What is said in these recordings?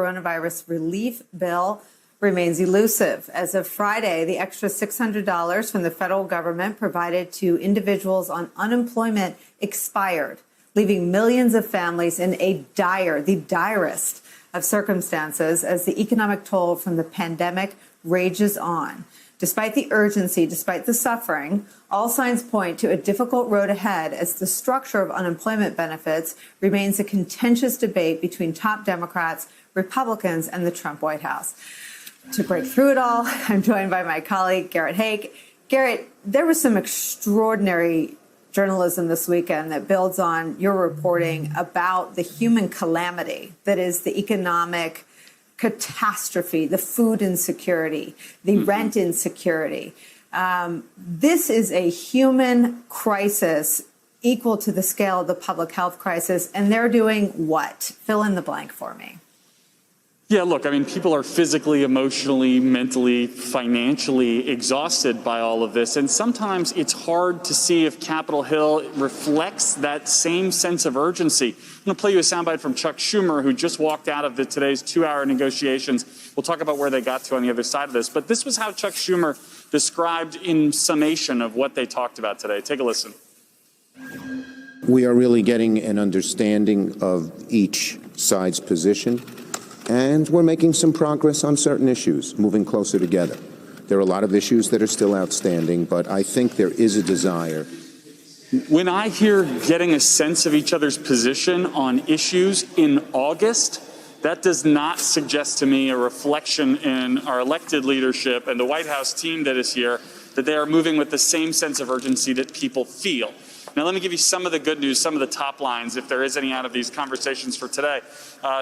coronavirus relief bill remains elusive. As of Friday, the extra $600 from the federal government provided to individuals on unemployment expired, leaving millions of families in the direst of circumstances as the economic toll from the pandemic rages on. Despite the urgency, despite the suffering, all signs point to a difficult road ahead as the structure of unemployment benefits remains a contentious debate between top Democrats, Republicans, and the Trump White House. To break through it all, I'm joined by my colleague, Garrett Haake. Garrett, there was some extraordinary journalism this weekend that builds on your reporting about the human calamity that is the economic catastrophe, the food insecurity, the rent insecurity. This is a human crisis equal to the scale of the public health crisis, and they're doing what? Fill in the blank for me. Yeah, look, I mean, people are physically, emotionally, mentally, financially exhausted by all of this. And sometimes it's hard to see if Capitol Hill reflects that same sense of urgency. I'm going to play you a soundbite from Chuck Schumer, who just walked out of today's 2-hour negotiations. We'll talk about where they got to on the other side of this. But this was how Chuck Schumer described in summation of what they talked about today. Take a listen. We are really getting an understanding of each side's position. And we're making some progress on certain issues, moving closer together. There are a lot of issues that are still outstanding, but I think there is a desire. When I hear getting a sense of each other's position on issues in August, that does not suggest to me a reflection in our elected leadership and the White House team that is here, that they are moving with the same sense of urgency that people feel. Now, let me give you some of the good news, some of the top lines, if there is any out of these conversations for today.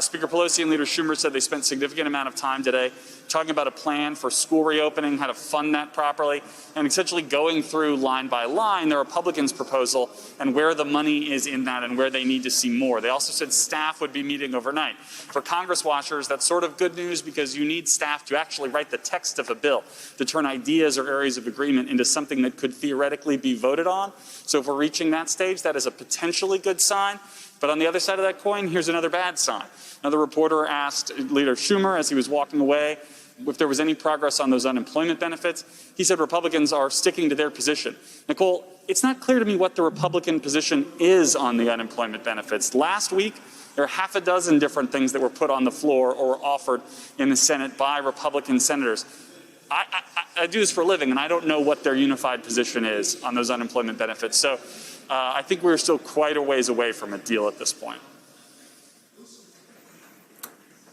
Speaker Pelosi and Leader Schumer said they spent a significant amount of time today talking about a plan for school reopening, how to fund that properly, and essentially going through line by line the Republicans' proposal and where the money is in that and where they need to see more. They also said staff would be meeting overnight. For Congress watchers, that's sort of good news because you need staff to actually write the text of a bill, to turn ideas or areas of agreement into something that could theoretically be voted on. So if we're reaching that stage, that is a potentially good sign. But on the other side of that coin, here's another bad sign. Another reporter asked Leader Schumer as he was walking away if there was any progress on those unemployment benefits. He said Republicans are sticking to their position. Nicole, it's not clear to me what the Republican position is on the unemployment benefits. Last week, there are half a dozen different things that were put on the floor or offered in the Senate by Republican senators. I do this for a living, and I don't know what their unified position is on those unemployment benefits. So I think we're still quite a ways away from a deal at this point.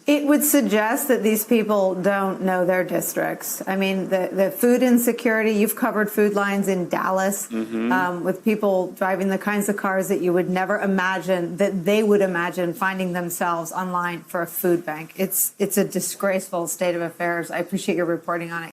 It would suggest that these people don't know their districts. I mean, the food insecurity, you've covered food lines in Dallas with people driving the kinds of cars that you would never imagine that they would imagine finding themselves online for a food bank. It's a disgraceful state of affairs. I appreciate your reporting on it.